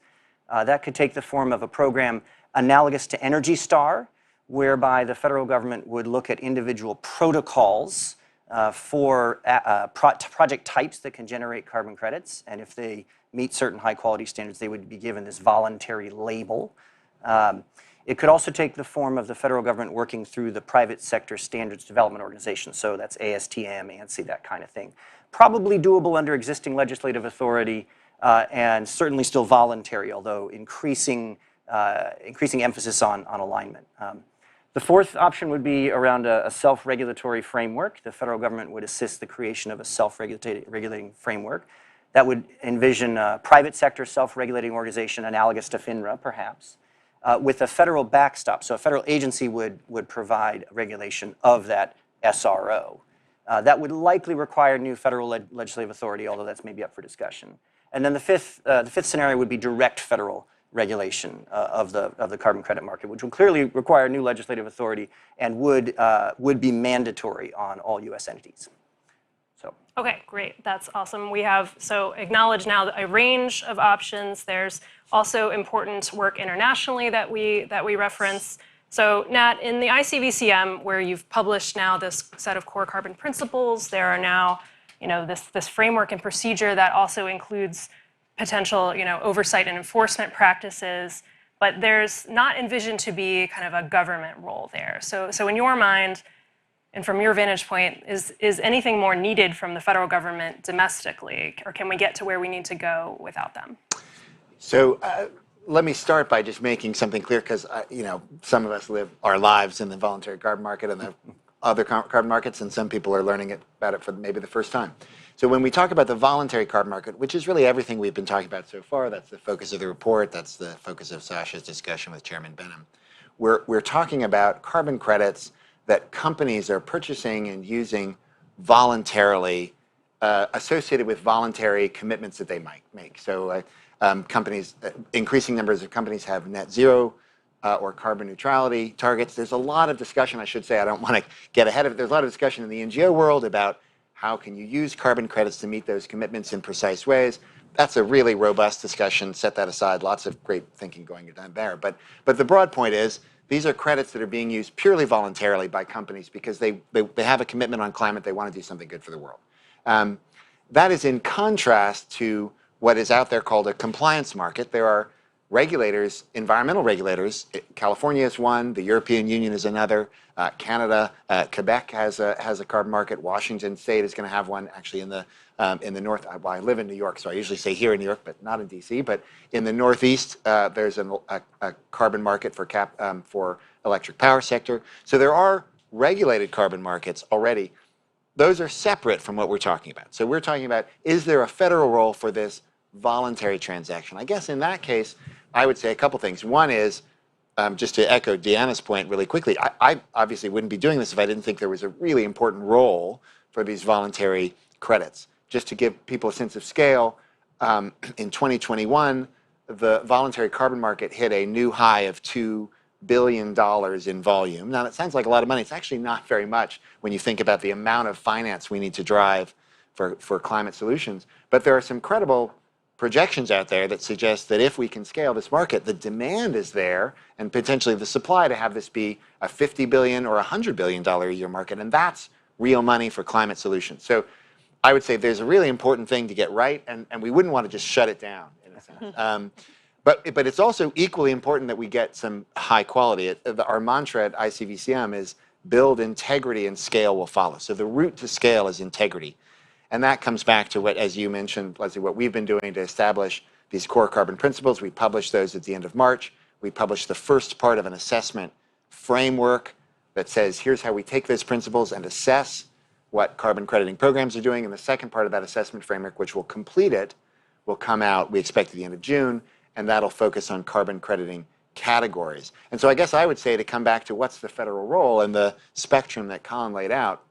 That could take the form of a program analogous to Energy Star, whereby the federal government would look at individual protocols for project types that can generate carbon credits, and if they meet certain high quality standards, they would be given this voluntary label. It could also take the form of the federal government working through the private sector standards development organization, so that's ASTM, ANSI, that kind of thing. Probably doable under existing legislative authority and certainly still voluntary, although increasing emphasis on alignment. The fourth option would be around a self-regulatory framework. The federal government would assist the creation of a self-regulating framework. That would envision a private sector self-regulating organization analogous to FINRA, perhaps, with a federal backstop. So a federal agency would provide regulation of that SRO. That would likely require new federal legislative authority, although that's maybe up for discussion. And then the fifth scenario would be direct federal regulation of the carbon credit market, which would clearly require new legislative authority and would be mandatory on all U.S. entities. So. Okay, great. That's awesome. We have acknowledged now a range of options. There's also important work internationally that we reference. So Nat, in the ICVCM, where you've published now this set of core carbon principles, there are now this framework and procedure that also includes potential oversight and enforcement practices, but there's not envisioned to be kind of a government role there. So in your mind, and from your vantage point, is anything more needed from the federal government domestically, or can we get to where we need to go without them? So let me start by just making something clear, because some of us live our lives in the voluntary carbon market and the other carbon markets, and some people are learning about it for maybe the first time. So when we talk about the voluntary carbon market, which is really everything we've been talking about so far, that's the focus of the report, that's the focus of Sasha's discussion with Chairman Behnam, we're talking about carbon credits that companies are purchasing and using voluntarily, associated with voluntary commitments that they might make. So companies, increasing numbers of companies have net zero or carbon neutrality targets. There's a lot of discussion, I should say, I don't want to get ahead of it. There's a lot of discussion in the NGO world about how can you use carbon credits to meet those commitments in precise ways. That's a really robust discussion. Set that aside. Lots of great thinking going on there. But the broad point is, these are credits that are being used purely voluntarily by companies because they have a commitment on climate. They want to do something good for the world. That is in contrast to what is out there called a compliance market. There are regulators, environmental regulators. California is one. The European Union is another. Canada, Quebec has a carbon market. Washington State is going to have one actually in the north. Well, I live in New York, so I usually say here in New York, but not in D.C. But in the Northeast, there's a carbon market for electric power sector. So there are regulated carbon markets already. Those are separate from what we're talking about. So we're talking about, is there a federal role for this voluntary transaction? I guess in that case, I would say a couple things. One is, just to echo Deanna's point really quickly, I obviously wouldn't be doing this if I didn't think there was a really important role for these voluntary credits. Just to give people a sense of scale, in 2021, the voluntary carbon market hit a new high of $2 billion in volume. Now, that sounds like a lot of money. It's actually not very much when you think about the amount of finance we need to drive for climate solutions. But there are some credible projections out there that suggest that if we can scale this market, the demand is there, and potentially the supply to have this be a $50 billion or $100 billion a year market, and that's real money for climate solutions. So I would say there's a really important thing to get right, and we wouldn't want to just shut it down, in a sense. But it's also equally important that we get some high quality. Our mantra at ICVCM is build integrity and scale will follow. So the route to scale is integrity. And that comes back to what, as you mentioned, Leslie, what we've been doing to establish these core carbon principles. We published those at the end of March. We published the first part of an assessment framework that says, here's how we take those principles and assess what carbon crediting programs are doing. And the second part of that assessment framework, which will complete it, will come out, we expect, at the end of June, and that'll focus on carbon crediting categories. And so I guess I would say, to come back to what's the federal role and the spectrum that Colin laid out,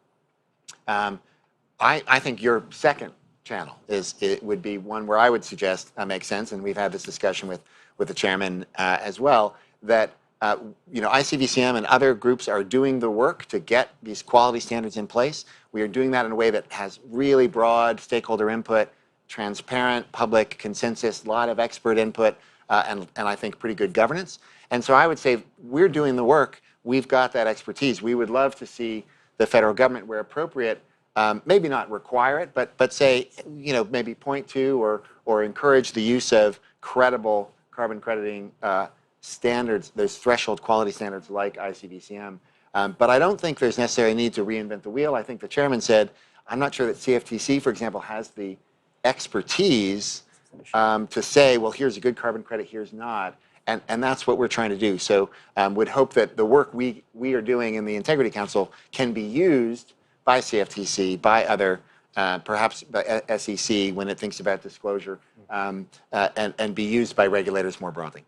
I think your second channel. It would be one where I would suggest makes sense, and we've had this discussion with the chairman as well, that ICVCM and other groups are doing the work to get these quality standards in place. We are doing that in a way that has really broad stakeholder input, transparent public consensus, a lot of expert input, and I think pretty good governance. And so I would say we're doing the work. We've got that expertise. We would love to see the federal government, where appropriate, maybe not require it, but say, maybe point to or encourage the use of credible carbon crediting standards, those threshold quality standards like ICVCM. But I don't think there's necessarily a need to reinvent the wheel. I think the chairman said, I'm not sure that CFTC, for example, has the expertise to say, well, here's a good carbon credit, here's not. And that's what we're trying to do. So would hope that the work we are doing in the Integrity Council can be used by CFTC, by other, perhaps by SEC when it thinks about disclosure, and be used by regulators more broadly.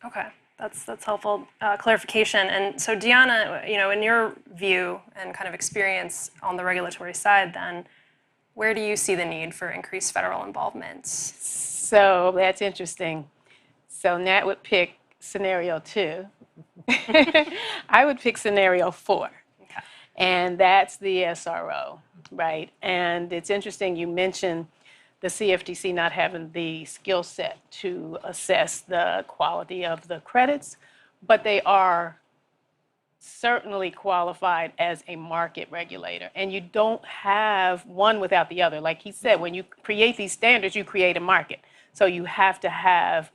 Okay, that's helpful clarification. And so Deanna, in your view and kind of experience on the regulatory side then, where do you see the need for increased federal involvement? So that's interesting. So Nat would pick scenario 2. I would pick scenario 4. Okay. And that's the SRO, right? And it's interesting you mentioned the CFTC not having the skill set to assess the quality of the credits, but they are certainly qualified as a market regulator. And you don't have one without the other. Like he said, when you create these standards, you create a market. So you have to have,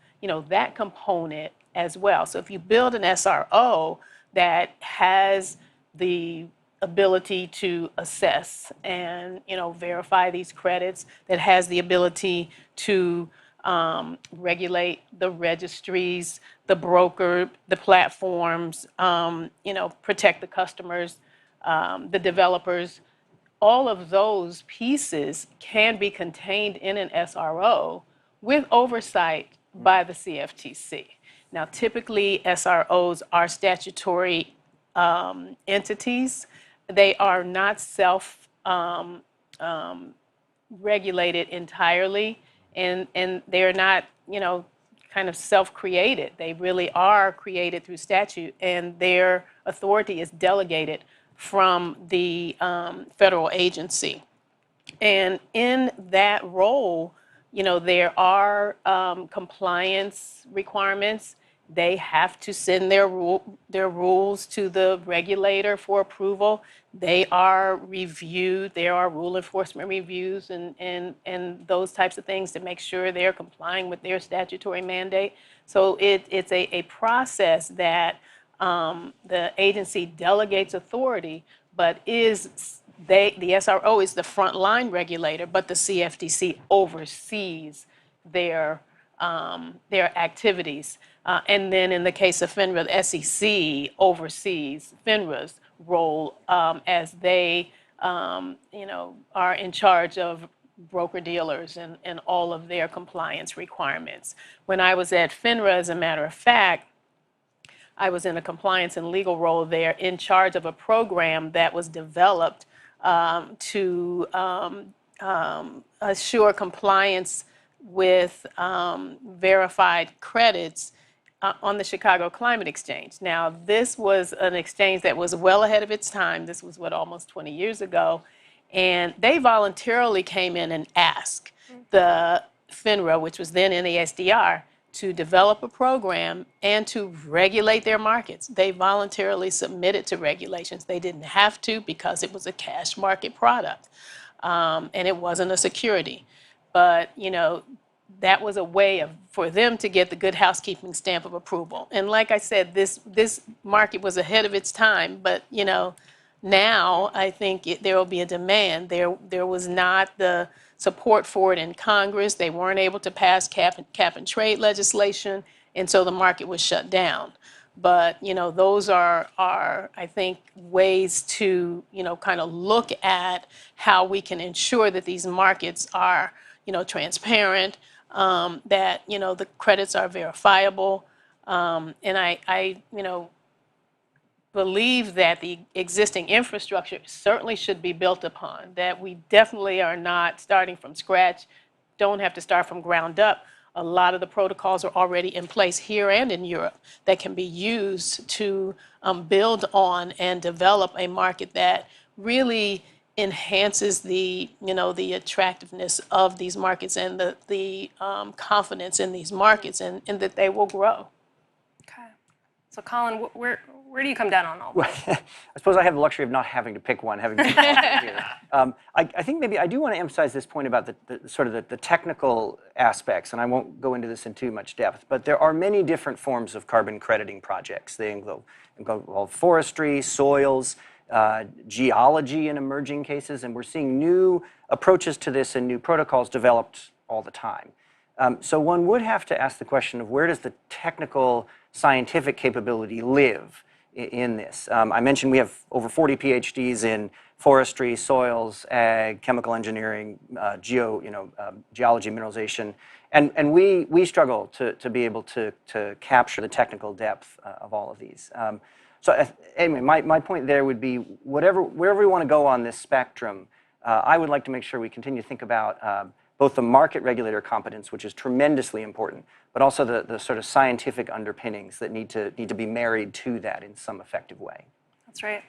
that component as well. So if you build an SRO that has the ability to assess and verify these credits, that has the ability to regulate the registries, the broker, the platforms, protect the customers, the developers, all of those pieces can be contained in an SRO with oversight by the CFTC. Now, typically SROs are statutory entities. They are not self-regulated entirely, and they are not, kind of self-created. They really are created through statute, and their authority is delegated from the federal agency. And in that role, there are compliance requirements. They have to send their rules to the regulator for approval. They are reviewed. There are rule enforcement reviews and those types of things to make sure they're complying with their statutory mandate. So it's a process that the agency delegates authority, but the SRO is the frontline regulator, but the CFTC oversees their activities. And then in the case of FINRA, the SEC oversees FINRA's role as they, are in charge of broker-dealers and all of their compliance requirements. When I was at FINRA, as a matter of fact, I was in a compliance and legal role there in charge of a program that was developed to assure compliance with verified credits on the Chicago Climate Exchange. Now, this was an exchange that was well ahead of its time. This was, almost 20 years ago. And they voluntarily came in and asked the FINRA, which was then NASDR, to develop a program and to regulate their markets. They voluntarily submitted to regulations. They didn't have to because it was a cash market product and it wasn't a security. But, that was a way for them to get the good housekeeping stamp of approval. And like I said, this market was ahead of its time, but, now I think there will be a demand. There was not the support for it in Congress. They weren't able to pass cap and trade legislation, and so the market was shut down. But, those are, I think, ways to, kind of look at how we can ensure that these markets are, transparent, that, the credits are verifiable. And I believe that the existing infrastructure certainly should be built upon, that we definitely are not starting from scratch, don't have to start from ground up. A lot of the protocols are already in place here and in Europe that can be used to build on and develop a market that really enhances the, the attractiveness of these markets and the confidence in these markets and that they will grow. Okay. So Colin, where do you come down on all this? I suppose I have the luxury of not having to pick one, having been here. I think maybe I do want to emphasize this point about the technical aspects, and I won't go into this in too much depth, but there are many different forms of carbon crediting projects. They involve forestry, soils, geology in emerging cases, and we're seeing new approaches to this and new protocols developed all the time. So one would have to ask the question of where does the technical scientific capability live in this? I mentioned we have over 40 PhDs in forestry, soils, ag, chemical engineering, geology, mineralization, and we struggle to be able to capture the technical depth of all of these. So anyway, my point there would be wherever we want to go on this spectrum, I would like to make sure we continue to think about both the market regulator competence, which is tremendously important, but also the sort of scientific underpinnings that need to be married to that in some effective way. That's right.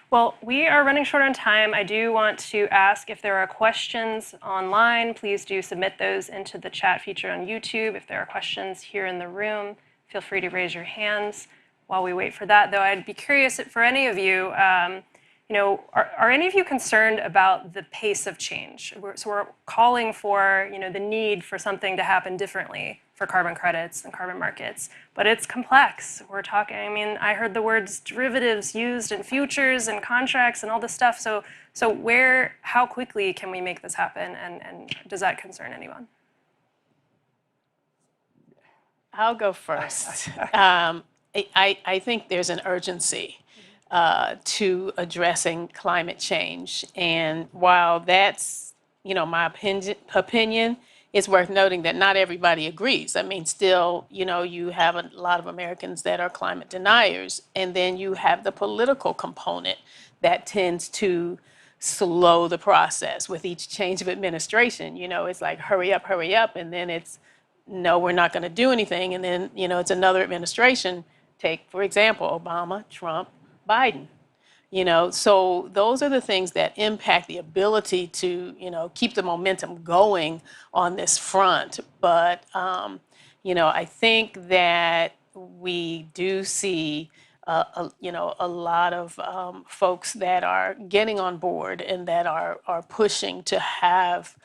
Well, we are running short on time. I do want to ask if there are questions online, please do submit those into the chat feature on YouTube. If there are questions here in the room, feel free to raise your hands. While we wait for that, though, I'd be curious for any of you, are any of you concerned about the pace of change? So we're calling for, the need for something to happen differently for carbon credits and carbon markets, but it's complex. We're talking, I heard the words derivatives used in futures and contracts and all this stuff. So how quickly can we make this happen, and does that concern anyone? I'll go first. I think there's an urgency to addressing climate change. And while that's, my opinion, it's worth noting that not everybody agrees. Still, you have a lot of Americans that are climate deniers. And then you have the political component that tends to slow the process with each change of administration. It's like, hurry up. And then it's, no, we're not going to do anything. And then, it's another administration. Take, for example, Obama, Trump, Biden. So those are the things that impact the ability to, keep the momentum going on this front. But, I think that we do see, a lot of folks that are getting on board and that are pushing to have,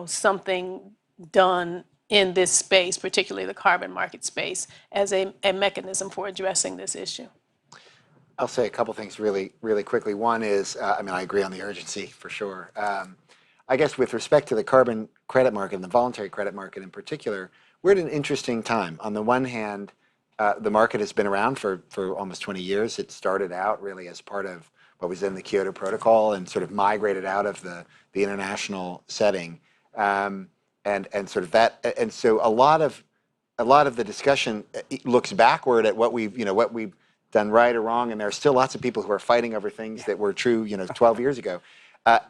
something done in this space, particularly the carbon market space, as a mechanism for addressing this issue. I'll say a couple things really, really quickly. One is, I agree on the urgency for sure. I guess with respect to the carbon credit market and the voluntary credit market in particular, we're at an interesting time. On the one hand, the market has been around for almost 20 years. It started out really as part of what was in the Kyoto Protocol and sort of migrated out of the international setting. And sort of that, and so a lot of the discussion looks backward at what we've done right or wrong, and there are still lots of people who are fighting over things that were true 12 years ago.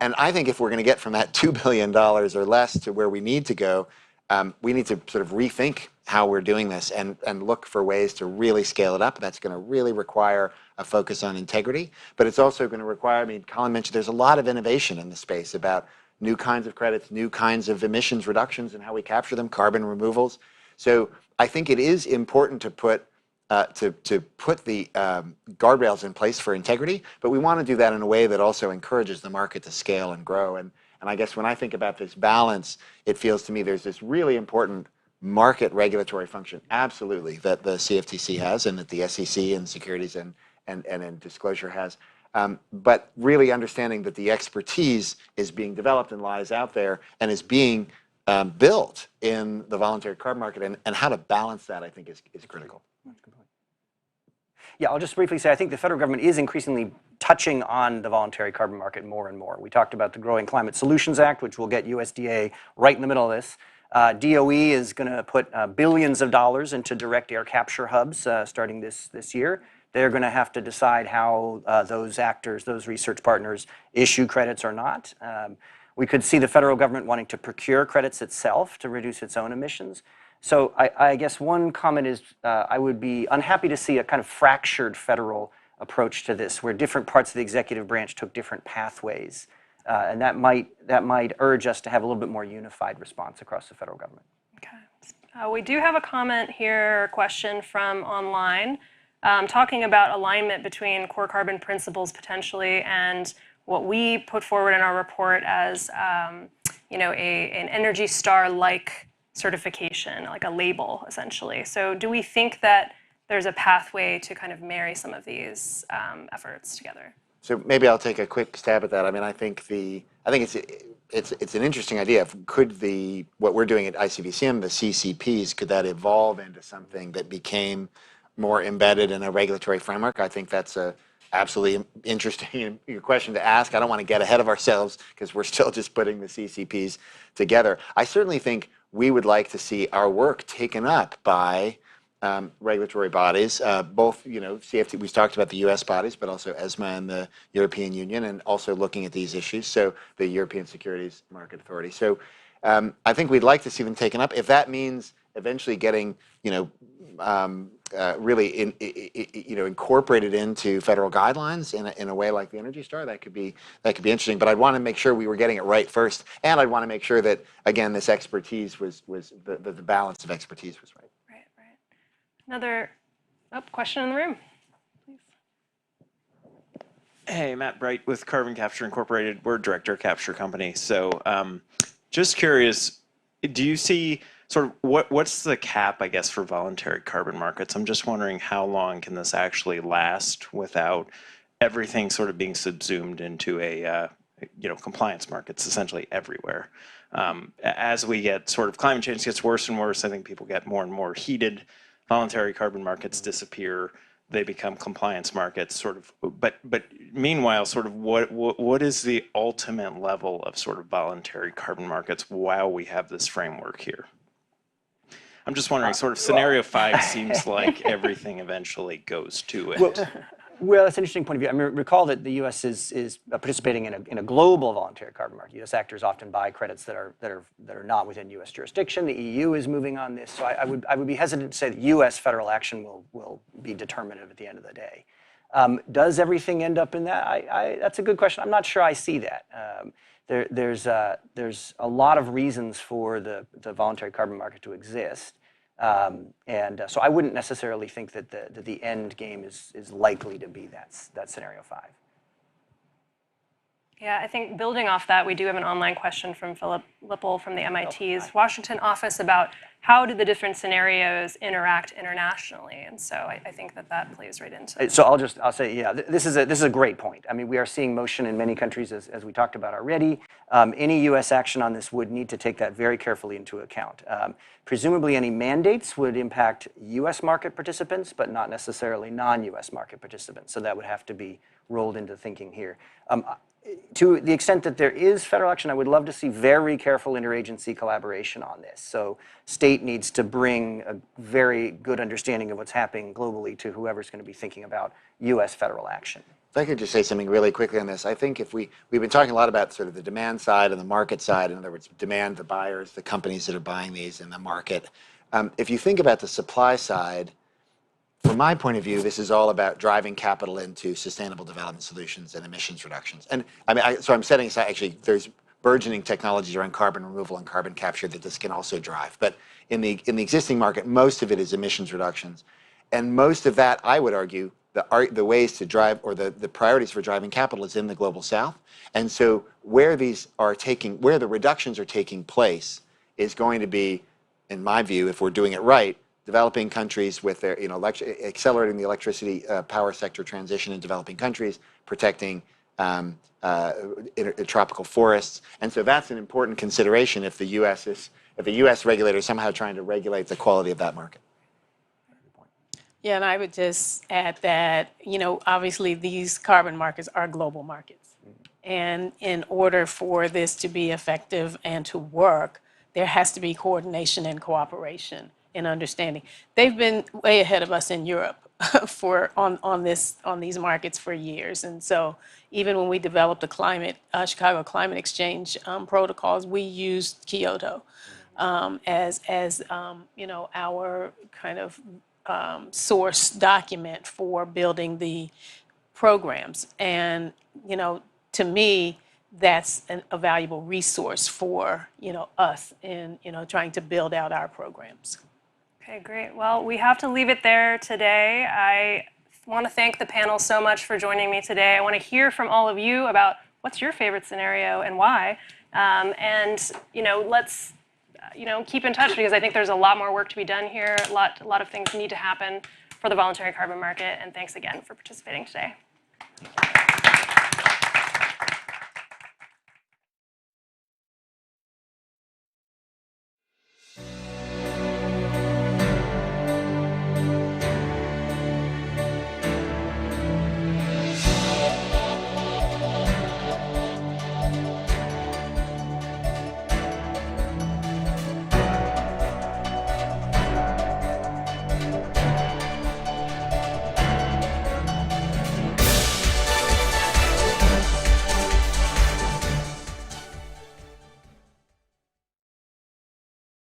And I think if we're going to get from that $2 billion or less to where we need to go, we need to sort of rethink how we're doing this and look for ways to really scale it up. That's going to really require a focus on integrity, but it's also going to require, Colin mentioned there's a lot of innovation in the space about new kinds of credits, new kinds of emissions reductions and how we capture them, carbon removals. So I think it is important to put the guardrails in place for integrity, but we want to do that in a way that also encourages the market to scale and grow. And I guess when I think about this balance, it feels to me there's this really important market regulatory function, absolutely, that the CFTC has and that the SEC and Securities and Disclosure has. But really understanding that the expertise is being developed and lies out there and is being built in the voluntary carbon market, and how to balance that, I think, is critical. Yeah, I'll just briefly say I think the federal government is increasingly touching on the voluntary carbon market more and more. We talked about the Growing Climate Solutions Act, which will get USDA right in the middle of this. DOE is going to put billions of dollars into direct air capture hubs starting this year. They're going to have to decide how those actors, those research partners, issue credits or not. We could see the federal government wanting to procure credits itself to reduce its own emissions. So I guess one comment is I would be unhappy to see a kind of fractured federal approach to this, where different parts of the executive branch took different pathways. And that might urge us to have a little bit more unified response across the federal government. Okay. We do have a comment here, a question from online, talking about alignment between core carbon principles potentially and what we put forward in our report as an Energy Star-like certification, like a label, essentially. So do we think that there's a pathway to kind of marry some of these efforts together? So maybe I'll take a quick stab at that. I mean, I think it's an interesting idea. Could what we're doing at ICVCM, the CCPs, could that evolve into something that became more embedded in a regulatory framework? I think that's a absolutely interesting question to ask. I don't want to get ahead of ourselves because we're still just putting the CCPs together. I certainly think we would like to see our work taken up by regulatory bodies, both, CFTC, we talked about the US bodies, but also ESMA and the European Union, and also looking at these issues, so the European Securities Market Authority. So I think we'd like to see them taken up. If that means eventually getting, really incorporated into federal guidelines in a way like the Energy Star, that could be interesting. But I'd want to make sure we were getting it right first, and I'd want to make sure that, again, this expertise was the balance of expertise was right. Another question in the room, please. Hey, Matt Bright with Carbon Capture Incorporated. We're a director capture company. So just curious, do you see sort of what's the cap, I guess, for voluntary carbon markets? I'm just wondering how long can this actually last without everything sort of being subsumed into a compliance markets essentially everywhere. As we get sort of climate change gets worse and worse, I think people get more and more heated. Voluntary carbon markets disappear, they become compliance markets, sort of. But meanwhile, sort of what is the ultimate level of sort of voluntary carbon markets while we have this framework here? I'm just wondering, sort of scenario 5 seems like everything eventually goes to it. Well, that's an interesting point of view. I mean, recall that the U.S. is participating in a global voluntary carbon market. U.S. actors often buy credits that are not within U.S. jurisdiction. The EU is moving on this, so I would be hesitant to say that U.S. federal action will be determinative at the end of the day. Does everything end up in that? That's a good question. I'm not sure I see that. There's a lot of reasons for the voluntary carbon market to exist. So I wouldn't necessarily think that the end game is likely to be that scenario 5. Yeah, I think building off that, we do have an online question from Philip Lipple from the MIT's Washington office about how do the different scenarios interact internationally, and so I think that plays right into it. So I'll say, yeah, this is a great point. I mean, we are seeing motion in many countries, as we talked about already. Any U.S. action on this would need to take that very carefully into account. Presumably, any mandates would impact U.S. market participants, but not necessarily non-U.S. market participants. So that would have to be rolled into thinking here. To the extent that there is federal action, I would love to see very careful interagency collaboration on this. So state needs to bring a very good understanding of what's happening globally to whoever's going to be thinking about U.S. federal action. If I could just say something really quickly on this. I think if we've been talking a lot about sort of the demand side and the market side, in other words, demand, the buyers, the companies that are buying these in the market. If you think about the supply side, from my point of view, this is all about driving capital into sustainable development solutions and emissions reductions. And I mean, so I'm setting aside, actually, there's burgeoning technologies around carbon removal and carbon capture that this can also drive. But in the existing market, most of it is emissions reductions. And most of that, I would argue, the ways to drive, or the priorities for driving capital is in the global south. And so where the reductions are taking place is going to be, in my view, if we're doing it right, developing countries with their, accelerating the electricity power sector transition in developing countries, protecting tropical forests, and so that's an important consideration if the U.S. regulator is somehow trying to regulate the quality of that market. Yeah, and I would just add that, obviously these carbon markets are global markets, and in order for this to be effective and to work, there has to be coordination and cooperation in understanding. They've been way ahead of us in Europe on these markets for years. And so even when we developed the Chicago Climate Exchange protocols, we used Kyoto as our kind of source document for building the programs. And to me, that's a valuable resource for us in trying to build out our programs. Okay, great. Well, we have to leave it there today. I want to thank the panel so much for joining me today. I want to hear from all of you about what's your favorite scenario and why. And let's keep in touch, because I think there's a lot more work to be done here. A lot of things need to happen for the voluntary carbon market. And thanks again for participating today.